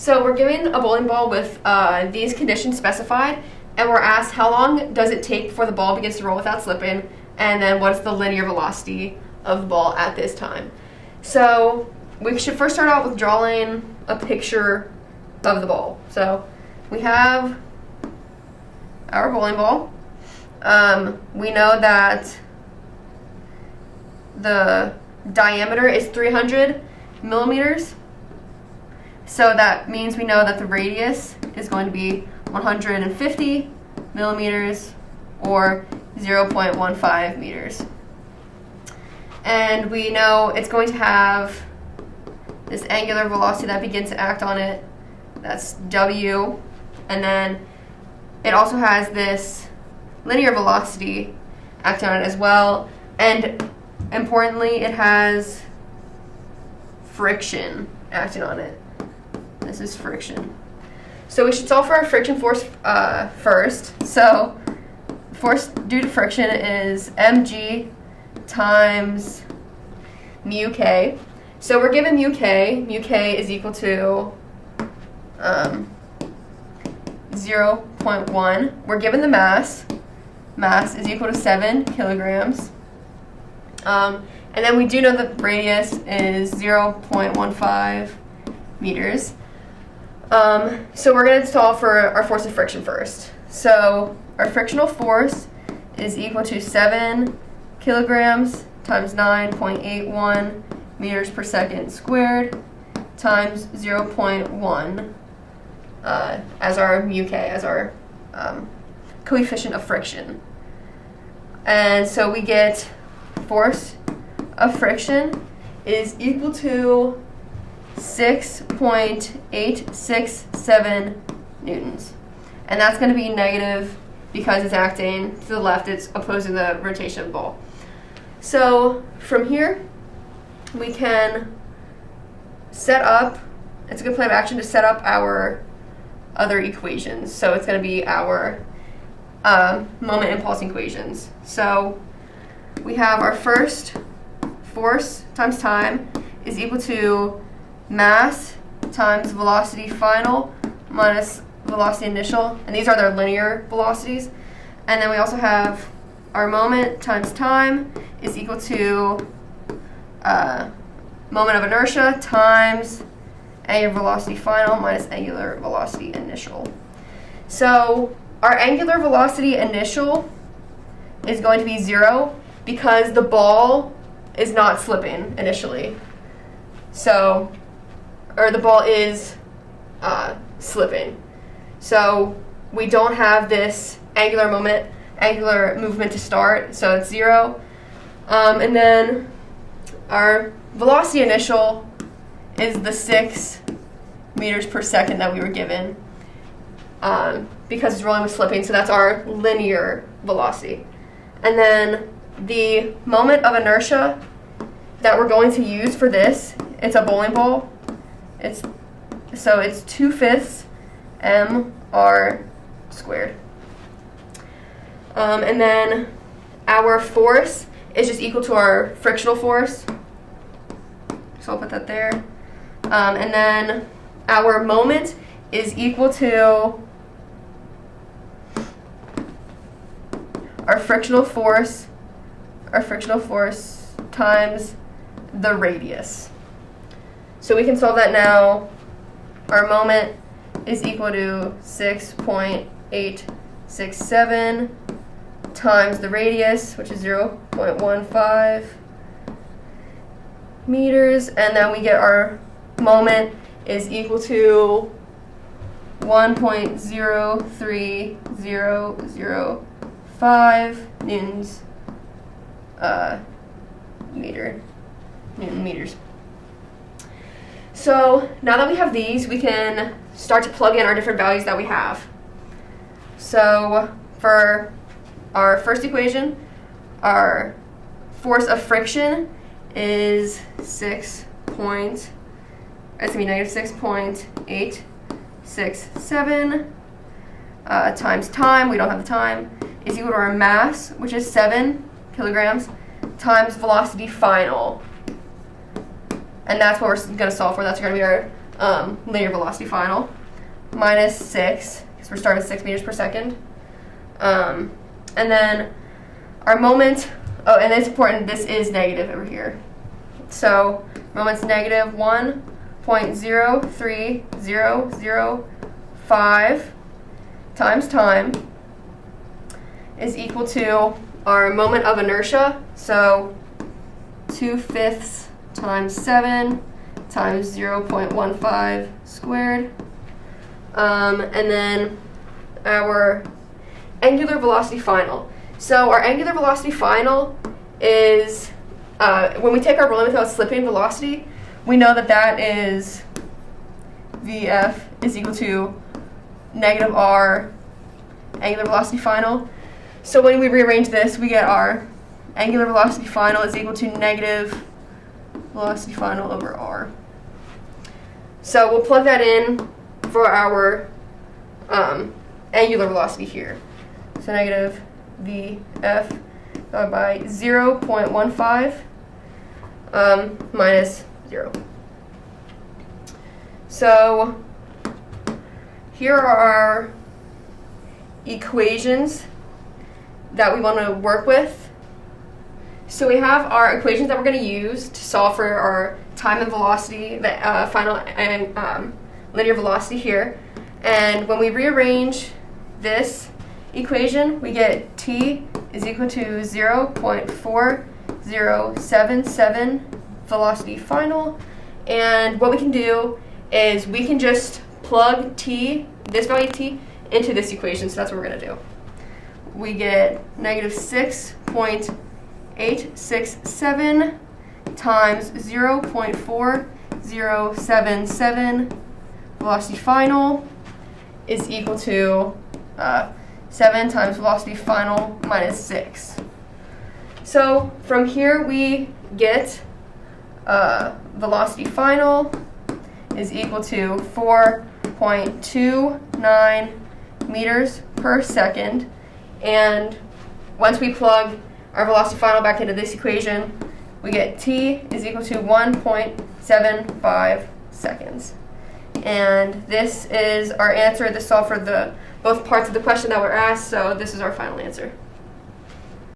So we're given a bowling ball with these conditions specified, and we're asked how long does it take before the ball begins to roll without slipping, and then what's the linear velocity of the ball at this time. So we should first start out with drawing a picture of the ball. So we have our bowling ball. We know that the diameter is 300 millimeters. So that means we know that the radius is going to be 150 millimeters or 0.15 meters. And we know it's going to have this angular velocity that begins to act on it. That's W. And then it also has this linear velocity acting on it as well. And importantly, it has friction acting on it. This is friction. So we should solve for our friction force first. So force due to friction is mg times mu k. So we're given mu k. Mu k is equal to 0.1. We're given the mass. Mass is equal to 7 kilograms. And then we do know the radius is 0.15 meters. So we're going to solve for our force of friction first. So our frictional force is equal to 7 kilograms times 9.81 meters per second squared times 0.1 as our mu k, as our coefficient of friction. And so we get force of friction is equal to 6.867 newtons. And that's going to be negative because it's acting to the left, it's opposing the rotation of the ball. So from here, we can set up, it's a good plan of action to set up our other equations. So it's going to be our moment impulse equations. So we have our first force times time is equal to mass times velocity final minus velocity initial, and these are their linear velocities. And then we also have our moment times time is equal to moment of inertia times angular velocity final minus angular velocity initial. So our angular velocity initial is going to be 0 because the ball is not slipping initially. So, or the ball is slipping. So we don't have this angular movement to start, so it's 0. And then our velocity initial is the 6 meters per second that we were given because it's rolling with slipping, so that's our linear velocity. And then the moment of inertia that we're going to use for this, it's a bowling ball. It's 2/5 mr squared. And then our force is just equal to our frictional force. So I'll put that there. And then our moment is equal to our frictional force times the radius. So we can solve that now. Our moment is equal to 6.867 times the radius, which is 0.15 meters, and then we get our moment is equal to 1.03005 newtons Newton meters. So now that we have these, we can start to plug in our different values that we have. So for our first equation, our force of friction is negative 6.867 times time, we don't have the time, is equal to our mass, which is 7 kilograms, times velocity final. And that's what we're going to solve for. That's going to be our linear velocity final, minus 6, because we're starting at 6 meters per second. And then our moment, oh, and it's important, this is negative over here. So moment's negative 1.03005 times time is equal to our moment of inertia, so 2/5 times 7 times 0.15 squared. And then our angular velocity final. So our angular velocity final is, when we take our rolling without slipping velocity, we know that that is VF is equal to negative R angular velocity final. So when we rearrange this, we get our angular velocity final is equal to negative velocity final over R. So we'll plug that in for our angular velocity here. So negative VF divided by 0.15 minus 0. So here are our equations that we want to work with. So we have our equations that we're going to use to solve for our time and velocity, the final and linear velocity here. And when we rearrange this equation, we get t is equal to 0.4077 velocity final. And what we can do is we can just plug t, this value of t, into this equation. So that's what we're going to do. We get negative 6.867 times 0.4077 velocity final is equal to 7 times velocity final minus 6. So from here we get velocity final is equal to 4.29 meters per second. And once we plug our velocity final back into this equation, we get t is equal to 1.75 seconds. And this is our answer. This solved for both parts of the question that were asked, so this is our final answer.